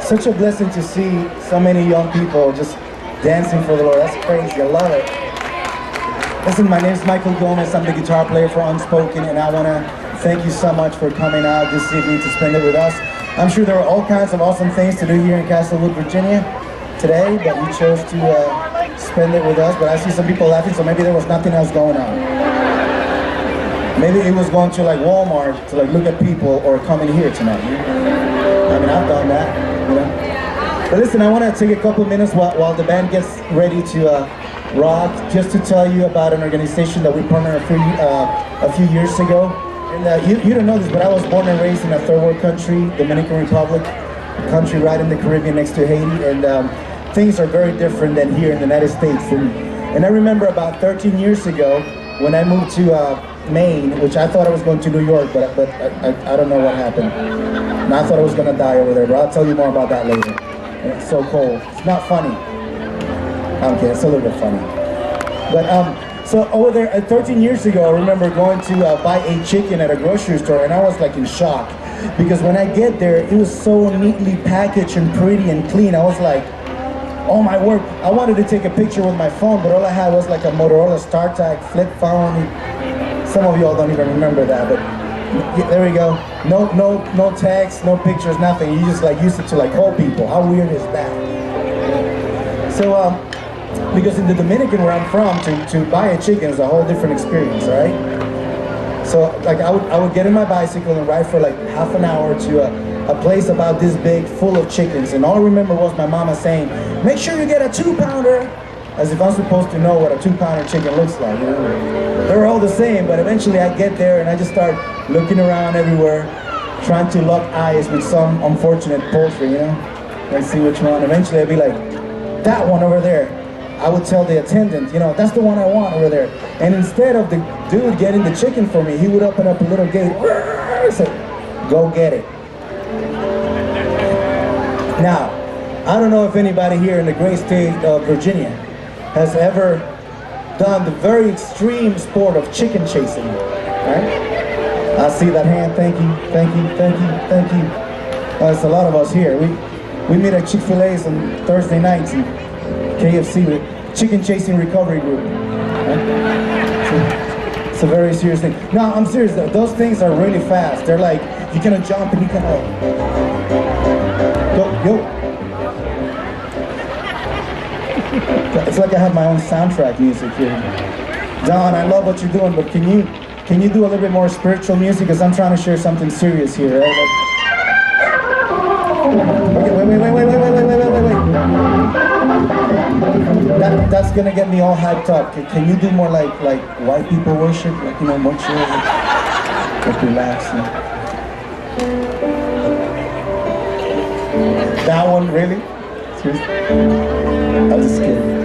Such a blessing to see so many young people just dancing for the Lord. That's crazy. I love it. Listen, my name is Michael Gomez. I'm the guitar player for Unspoken, and I want to thank you so much for coming out this evening to spend it with us. I'm sure there are all kinds of awesome things to do here in Castlewood, Virginia today, but you chose to spend it with us. But I see some people laughing, so maybe there was nothing else going on. Maybe it was going to like Walmart to like look at people or coming here tonight. I mean, I've done that, you know. But listen, I want to take a couple minutes while the band gets ready to rock, just to tell you about an organization that we partnered a few years ago. And you don't know this, but I was born and raised in a third world country, Dominican Republic, a country right in the Caribbean next to Haiti, and things are very different than here in the United States. And I remember about 13 years ago when I moved to Maine, which I thought I was going to New York, but I don't know what happened. And I thought I was going to die over there, but I'll tell you more about that later. And it's so cold. It's not funny. I'm kidding, it's a little bit funny. But so over there, 13 years ago, I remember going to buy a chicken at a grocery store, and I was like in shock. Because when I get there, it was so neatly packaged and pretty and clean. I was like, oh my word. I wanted to take a picture with my phone, but all I had was like a Motorola StarTAC flip phone. Some of y'all don't even remember that, but there we go. No text, no pictures, nothing. You just like use it to like call people. How weird is that? So, because in the Dominican where I'm from, to buy a chicken is a whole different experience, right? So like I would get in my bicycle and ride for like half an hour to a place about this big full of chickens, and all I remember was my mama saying, make sure you get a 2-pounder, as if I'm supposed to know what a 2-pounder chicken looks like, you know? They're all the same, but eventually I get there and I just start looking around everywhere, trying to lock eyes with some unfortunate poultry, you know? Let's see which one. Eventually I'd be like, that one over there. I would tell the attendant, you know, that's the one I want over there. And instead of the dude getting the chicken for me, he would open up a little gate, say, go get it. Now, I don't know if anybody here in the great state of Virginia has ever done the very extreme sport of chicken chasing, right? I see that hand, thank you, thank you, thank you, thank you. There's a lot of us here. We meet at Chick-fil-A's on Thursday nights and KFC with Chicken Chasing Recovery Group. Right? It's a very serious thing. No, I'm serious though. Those things are really fast. They're like, you kind of jump and you kind of go. It's like I have my own soundtrack music here. Don, I love what you're doing, but can you do a little bit more spiritual music? Because I'm trying to share something serious here, right? Okay, wait. That's gonna get me all hyped up. Can you do more like white people worship? Like, you know, more chill, like relax. That one, really? Seriously? I was just kidding.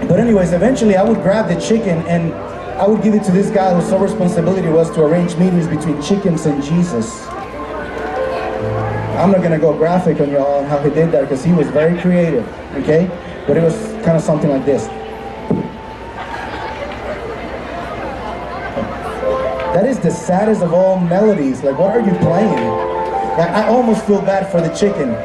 But anyways, eventually I would grab the chicken and I would give it to this guy whose sole responsibility was to arrange meetings between chickens and Jesus. I'm not gonna go graphic on y'all on how he did that because he was very creative, okay? But it was kind of something like this. That is the saddest of all melodies. Like, what are you playing? Like, I almost feel bad for the chicken.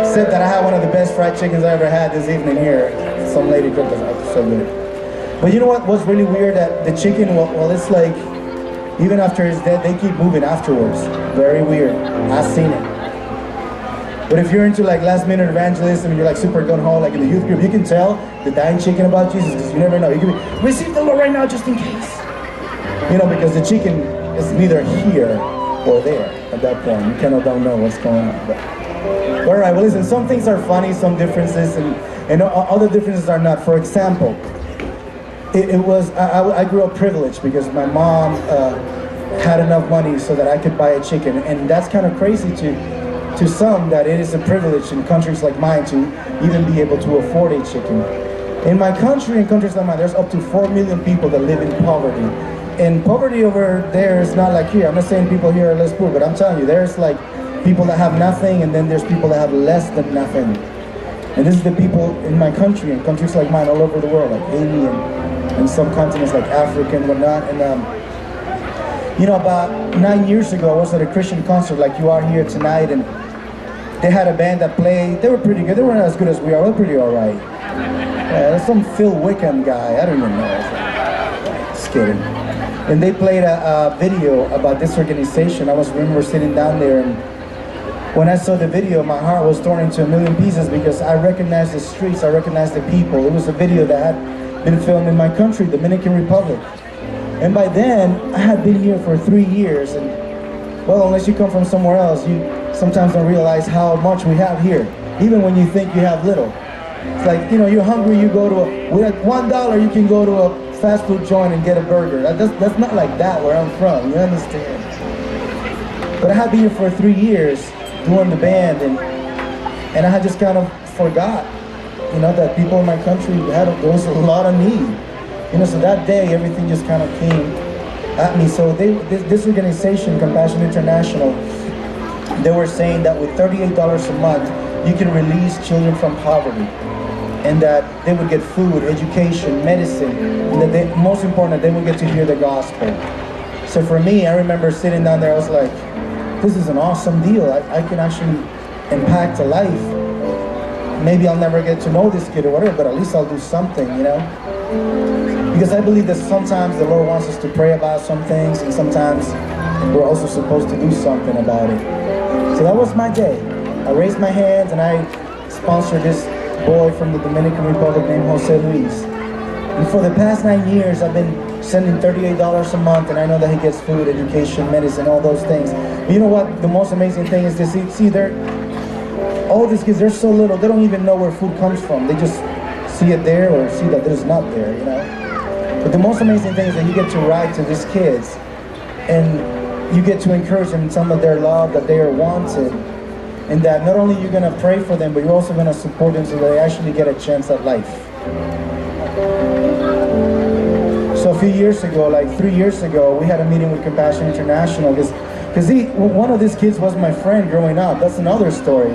Except that I had one of the best fried chickens I ever had this evening here. Some lady cooked it, so good. But you know what was really weird? That the chicken, well, it's like, even after he's dead, they keep moving afterwards. Very weird. I've seen it. But if you're into like last minute evangelism and you're like super gung-ho, like in the youth group, you can tell the dying chicken about Jesus because you never know. You can be, receive the Lord right now just in case. You know, because the chicken is neither here or there at that point. You kind of don't know what's going on. But all right, well listen, some things are funny, some differences, and other differences are not. For example, I grew up privileged because my mom had enough money so that I could buy a chicken, and that's kind of crazy to some, that it is a privilege in countries like mine to even be able to afford a chicken. In my country, in countries like mine, there's up to 4 million people that live in poverty. And poverty over there is not like here. I'm not saying people here are less poor, but I'm telling you, there's like people that have nothing, and then there's people that have less than nothing. And this is the people in my country, and countries like mine all over the world, like Haiti and some continents like Africa and whatnot. And You know, about 9 years ago, I was at a Christian concert like you are here tonight, and they had a band that played. They were pretty good. They weren't as good as we are. We're pretty all right. There's some Phil Wickham guy. I don't even know. Just kidding. And they played a video about this organization. I remember sitting down there, and when I saw the video, my heart was torn into a million pieces because I recognized the streets, I recognized the people. It was a video that had been filmed in my country, Dominican Republic. And by then, I had been here for 3 years, and well, unless you come from somewhere else, you sometimes don't realize how much we have here, even when you think you have little. It's like, you know, you're hungry, you go to with $1, you can go to a fast food joint and get a burger. That's not like that where I'm from, you understand? But I had been here for 3 years doing the band, and I had just kind of forgot, you know, that people in my country there was a lot of need. You know, so that day everything just kind of came at me. So this organization, Compassion International, they were saying that with $38 a month, you can release children from poverty, and that they would get food, education, medicine, and that most important, they would get to hear the gospel. So for me, I remember sitting down there, I was like, this is an awesome deal. I can actually impact a life. Maybe I'll never get to know this kid or whatever, but at least I'll do something, you know? Because I believe that sometimes the Lord wants us to pray about some things, and sometimes we're also supposed to do something about it. So that was my day. I raised my hands and I sponsored this boy from the Dominican Republic named Jose Luis. And for the past 9 years, I've been sending $38 a month, and I know that he gets food, education, medicine, all those things. But you know what? The most amazing thing is to see all these kids, they're so little, they don't even know where food comes from. They just see it there or see that it's not there, you know? But the most amazing thing is that you get to write to these kids, and you get to encourage them in some of their love, that they are wanted, and that not only you're going to pray for them, but you're also going to support them so that they actually get a chance at life. So a few years ago, like 3 years ago, we had a meeting with Compassion International because one of these kids was my friend growing up. That's another story,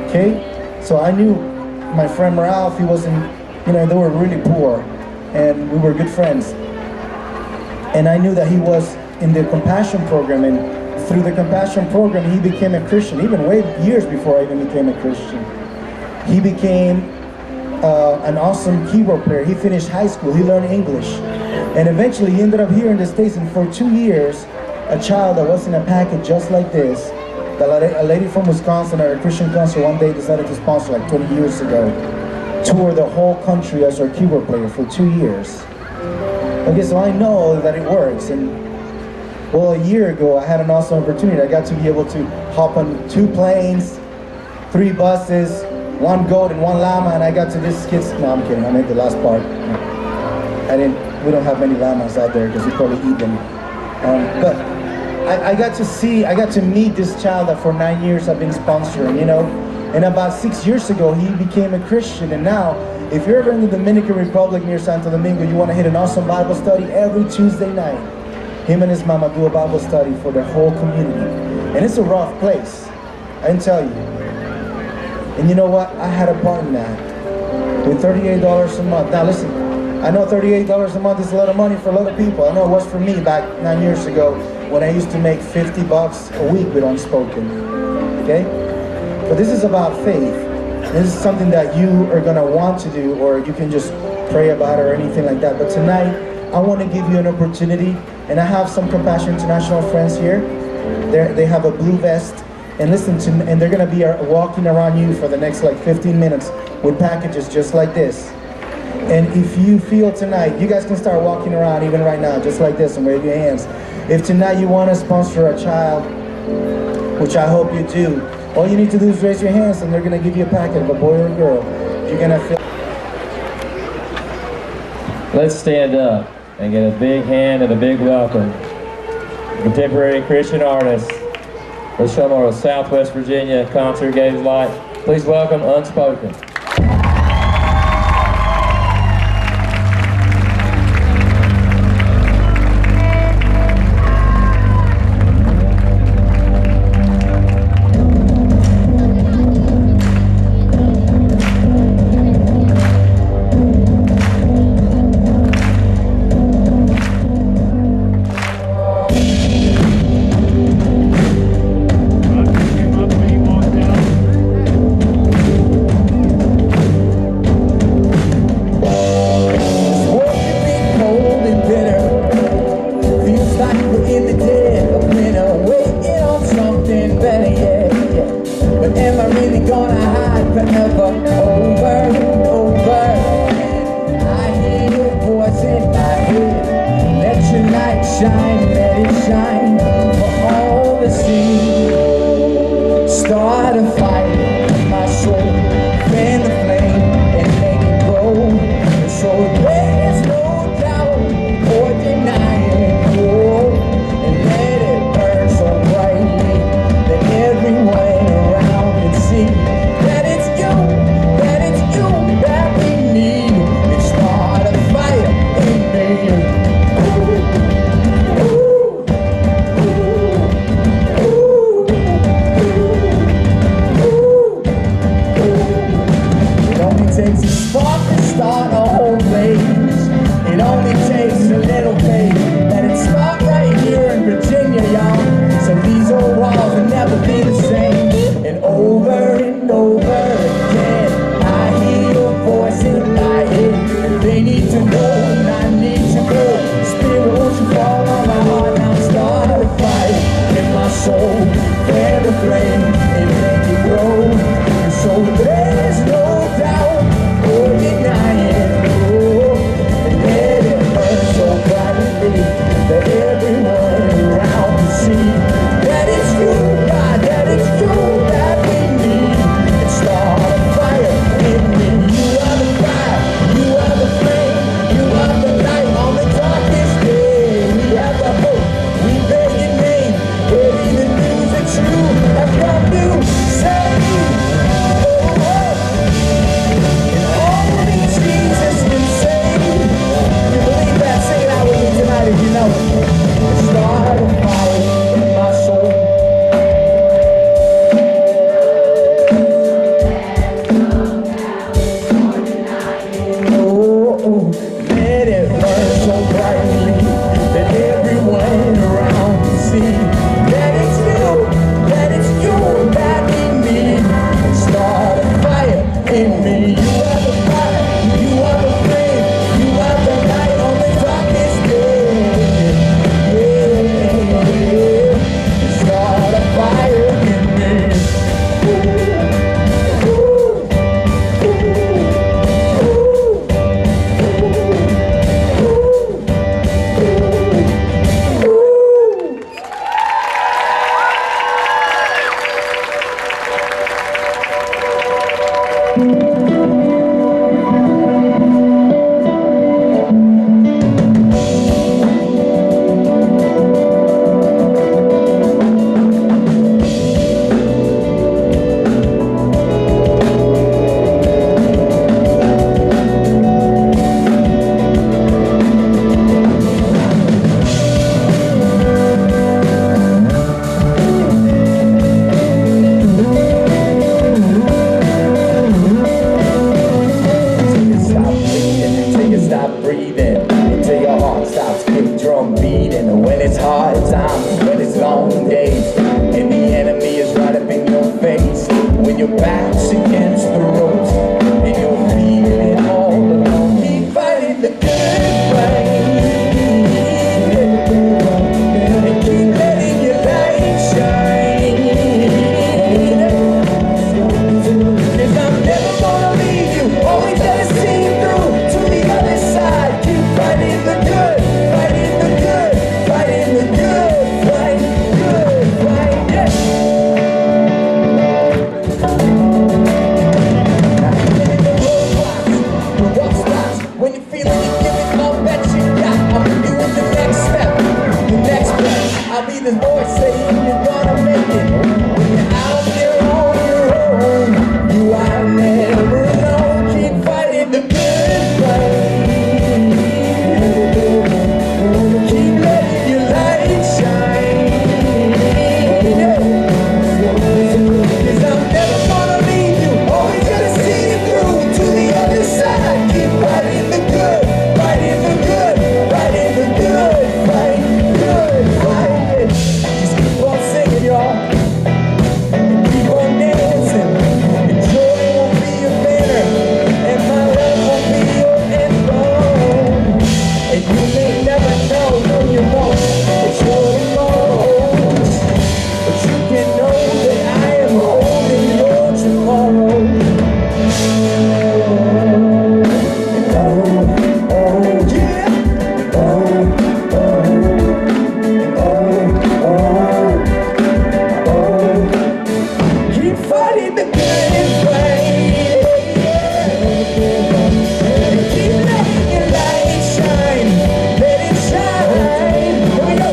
okay? So I knew my friend Ralph, he wasn't, you know, they were really poor, and we were good friends. And I knew that he was in the Compassion program, and through the Compassion program, he became a Christian, even way years before I even became a Christian. He became an awesome keyboard player. He finished high school, he learned English. And eventually he ended up here in the States, and for 2 years, a child that was in a package just like this, a lady from Wisconsin at a Christian concert one day decided to sponsor like 20 years ago, toured the whole country as our keyboard player for 2 years. Okay, so I know that it works. And well, a year ago, I had an awesome opportunity. I got to be able to hop on 2 planes, 3 buses, 1 goat and 1 llama, and I got to this kid's, no, I'm kidding, I made the last part. We don't have many llamas out there because we probably eat them. But I got to meet this child that for 9 years I've been sponsoring, you know? And about 6 years ago, he became a Christian. And now, if you're ever in the Dominican Republic near Santo Domingo, you want to hit an awesome Bible study every Tuesday night. Him and his mama do a Bible study for the whole community. And it's a rough place, I can tell you. And you know what? I had a part in that. With $38 a month. Now listen, I know $38 a month is a lot of money for a lot of people. I know it was for me back 9 years ago when I used to make $50 a week with Unspoken. Okay? But this is about faith. This is something that you are going to want to do, or you can just pray about it or anything like that. But tonight, I want to give you an opportunity, and I have some Compassion International friends here. They have a blue vest, and and they're going to be walking around you for the next like 15 minutes with packages just like this. And if you feel tonight, you guys can start walking around even right now, just like this, and wave your hands. If tonight you want to sponsor a child, which I hope you do, all you need to do is raise your hands, and they're going to give you a packet of a boy or a girl. You're going to feel. Let's stand up and get a big hand and a big welcome. Contemporary Christian artists. Let's show them our Southwest Virginia concert gauge light. Please welcome Unspoken. flame and make it grow. And so there's no doubt or denying, and let it burn so brightly that everyone around can see that it's you, God, that it's you that we need. And start a fire in me. You are the fire, you are the flame, you are the light on the darkest day. We have the hope, we bear your name. Heavy the news that you have come to save. And only Jesus can save. You believe that? Sing it out with me tonight if you know it. Start a fire in my soul. Oh, let it burn so brightly that everyone around can see that it's you that we need. Start a fire in me. You are the fire, you are the flame, you are the light on the darkest day. Yeah. Start a fire in me. Ooh, ooh, ooh, ooh, ooh. Stop breathing until your heart stops kick drum beating. And when it's hard times, when it's long days, and the enemy is right up in your face, when your back's against the ropes and you're feeling all alone, keep fighting the good fight and keep letting your light shine. 'Cause I'm never gonna leave you, always gonna see you through to the other side. Keep fighting the good, fighting the good, fighting the good fight, yeah. Now even in the roadblocks, the rough spots, when you're feeling you're giving all that you got, I'm doing the next step, the next breath. I'll be the voice saying you're gonna make it. When you're out there on your own, you are never alone. Keep fighting the good fight. Keep letting your light shine. 'Cause I'm never gonna leave you, always gonna see you through to the other side. Keep fighting the good, fighting the good, fighting the good fight, good fight. Just keep on singing, y'all. And keep on dancing. And joy will be your banner, and my love will be your anthem. And you may never know, no you won't, what your tomorrow holds. But you can know that I am holding your tomorrow. And oh, yeah. Keep fighting the good fight. And keep letting your light shine. Let it shine. Here we go.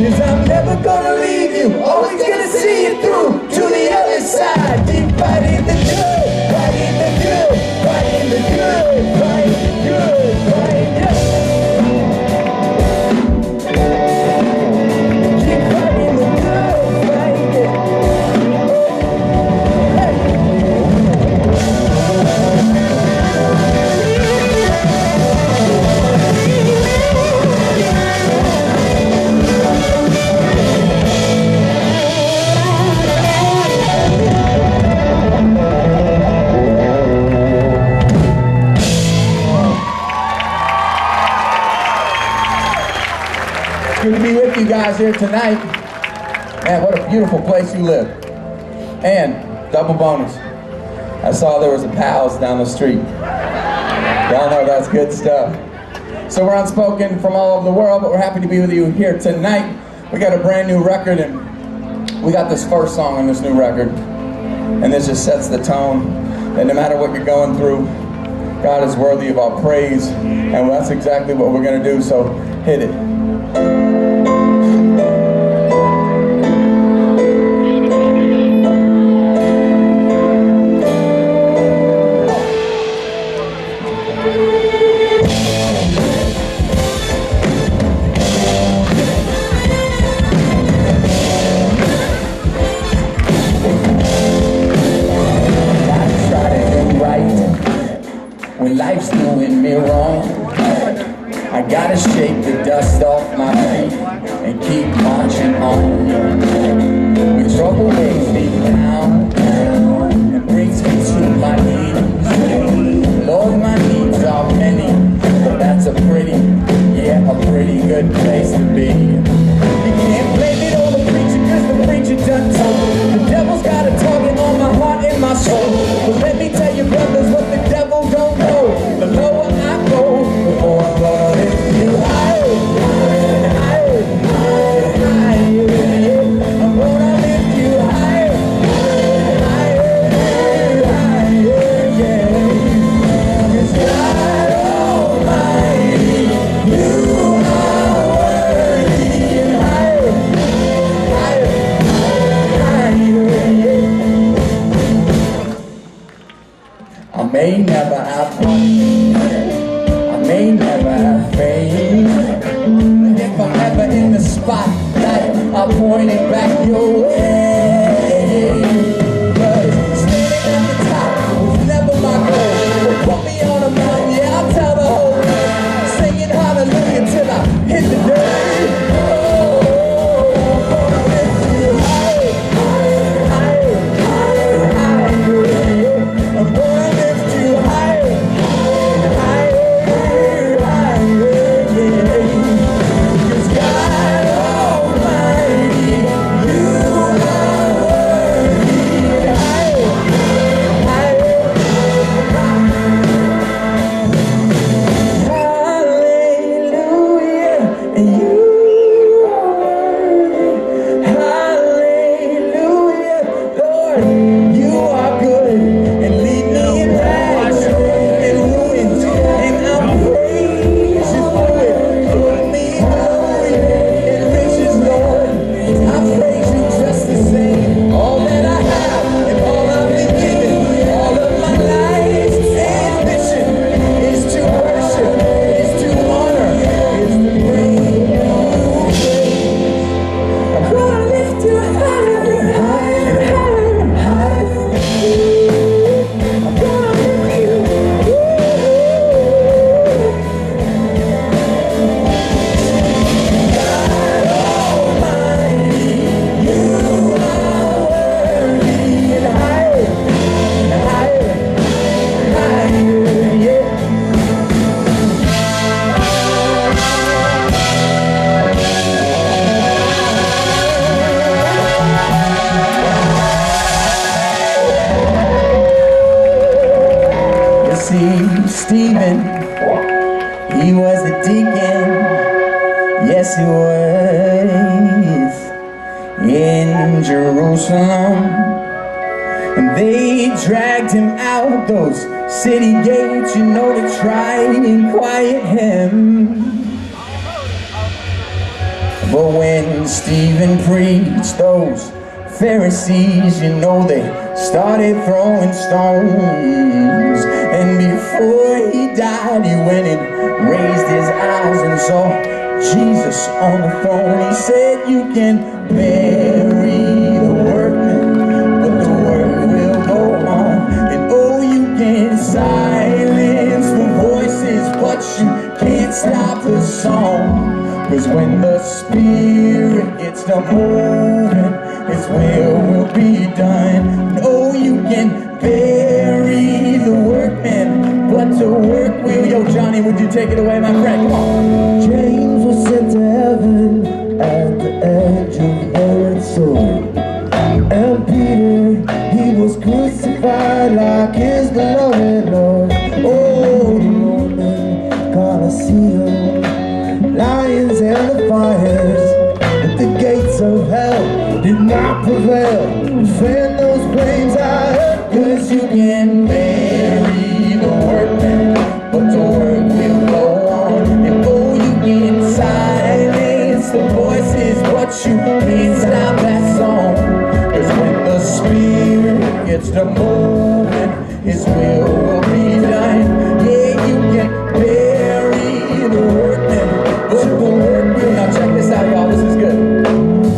'Cause I'm never gonna leave you, always gonna see you through to the other side. Keep fighting the good, fighting the good, fighting the good fight, yeah. Keep fighting the good fight, yeah. Hey. Good to be with you guys here tonight. Man, what a beautiful place you live. And double bonus, I saw there was a Pals down the street. Y'all know that's good stuff. So we're Unspoken from all over the world, but we're happy to be with you here tonight. We got a brand new record, and we got this first song on this new record. And this just sets the tone that no matter what you're going through, God is worthy of our praise. And that's exactly what we're going to do, so hit it. When life's doing me wrong, I gotta shake the dust off my feet and keep marching on. When trouble weighs me down and brings me to my knees, Lord, my needs are many, but that's a pretty good place to be. You can't blame it on the preacher, cause the preacher done told. The devil's got a target on my heart and my soul. But let me tell you, brothers, what the devil don't know. The lower I go, the more I'm gonna lift you higher, higher, higher, yeah. I'm gonna lift you higher, higher, higher, yeah. 'Cause God Almighty, you are worthy, and higher, higher, higher, yeah. I may never have money, I may never have fame, but if I'm ever in the spotlight, I'll point it back your way. 'Cause standing at the top was never my goal. But put me on a mountain, yeah, I'll tell the whole world, singing hallelujah till I hit the dirt. Oh, I'm gonna lift you higher, higher, higher, higher, yeah. I'm gonna lift you higher, higher, higher, yeah. 'Cause God Almighty, you are worthy, and higher, higher, hallelujah, and you are worthy, hallelujah, Lord, you are good, and lead me in rags and ruins, and I'll praise you for it. Put me in glory and riches, Lord, I praise you just the same. All that I have and all I've been given, all of my life's ambition is to worship, is to honor, is to bring you praise. I'm gonna lift you higher, higher, higher, higher. I'm gonna lift you. God Almighty, you are worthy, and higher, higher, higher, yeah. You see, Stephen, he was a deacon, yes he was, in Jerusalem. And they dragged him out those city gates, you know, to try and quiet him. But when Stephen preached, those Pharisees, you know, they started throwing stones. And before he died, he went and raised his eyes and saw Jesus on the throne. He said, you can bury the workmen, but the work will go on. And oh, you can silence the voices, but you can't stop the song. 'Cause when the Spirit gets to moving, His will be done. No, you can bury the workmen, but the work will. Yo, Johnny, would you take it away, my friend? Come on. James was sent to heaven at the edge of the earth, so hell and fan those flames I heard. Cause you can bury the workman, but the work will go on. And oh, you can silence the voices, but you can't stop that song. Cause when the Spirit gets to moving, His will be done. Yeah, you can bury the workman, but the work will. Now check this out, y'all, this is good.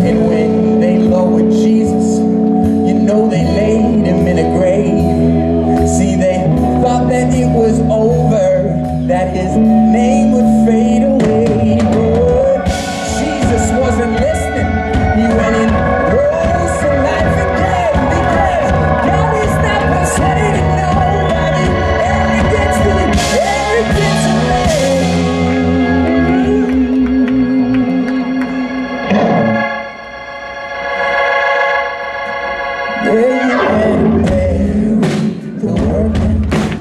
And when they lowered Jesus, you know they laid Him in a grave. See, they thought that it was over, that His name would fade away. But Jesus wasn't listening. He went and rose to life again, because God is not forsaking nobody. Every gets to me, every gets away. Yeah, you can bury the workman,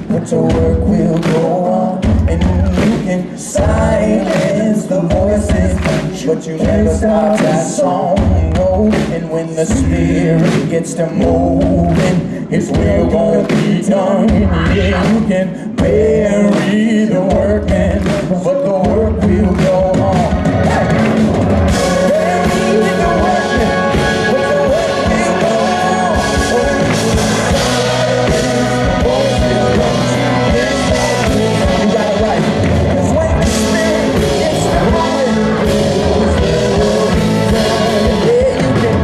but the work will go on. And you can silence the voices, but you never stop that song. No, and when the Spirit gets to moving, His will gonna be done. Yeah, you can bury the workman, but the work will go on. Bury the workman, but the work will go on. You got it right. 'Cause when the Spirit gets to moving, His will be done. Yeah, you can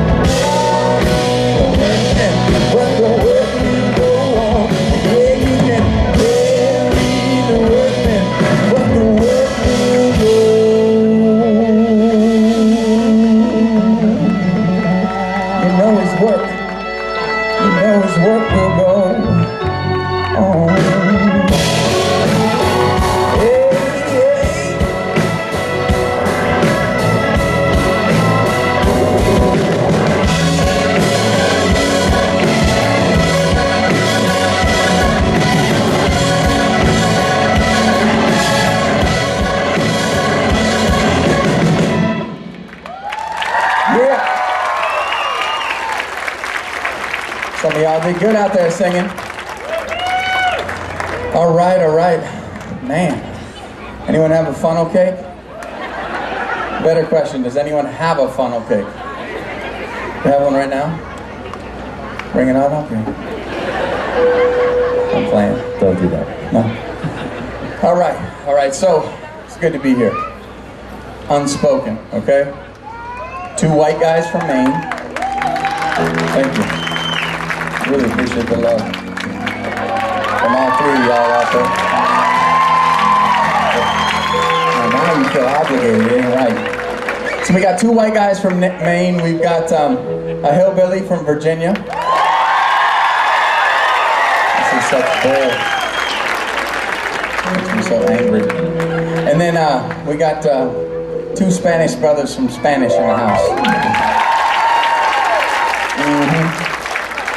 but the work will go on. Yeah, you can bury the workman, but the work will go on. You know His work. You know His work will go on. Hey, hey. Yeah. Some of y'all did good out there singing. All right, all right. Man, anyone have a funnel cake? Better question, does anyone have a funnel cake? You have one right now? Bring it out, okay. I'm playing. Don't do that. No. All right, so it's good to be here. Unspoken, okay? Two white guys from Maine. Thank you. Really appreciate the love from all three of y'all out there. Now you feel obligated, it ain't right. So we got two white guys from Maine. We've got a hillbilly from Virginia. This is such bull. Makes me so angry. And then we got two Spanish brothers from Spanish in the house.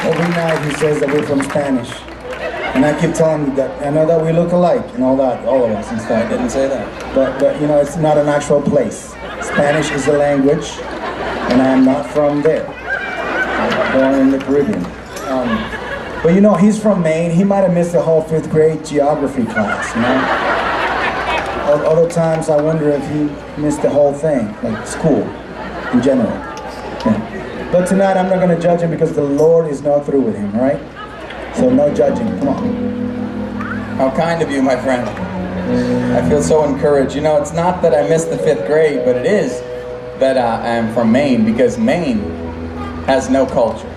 Every night he says that we're from Spanish. And I keep telling him that I know that we look alike and all that, all of us and I stuff. didn't say that. But you know, it's not an actual place. Spanish is a language, and I am not from there. I'm born in the Caribbean. But you know, he's from Maine. He might have missed the whole 5th grade geography class, you know? Other times I wonder if he missed the whole thing, like school in general. Yeah. But tonight I'm not going to judge him because the Lord is not through with him, right? So no judging, come on. How kind of you, my friend. I feel so encouraged. You know, it's not that I missed the 5th grade, but it is that I am from Maine, because Maine has no culture.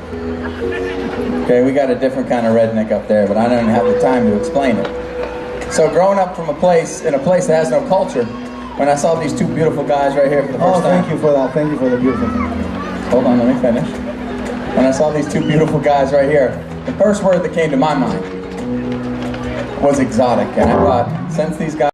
Okay, we got a different kind of redneck up there, but I don't have the time to explain it. So growing up from a place that has no culture, when I saw these two beautiful guys right here for the first time. Thank you for that. Thank you for the beautiful thing. Hold on, let me finish. When I saw these two beautiful guys right here, the first word that came to my mind was exotic. And I thought, since these guys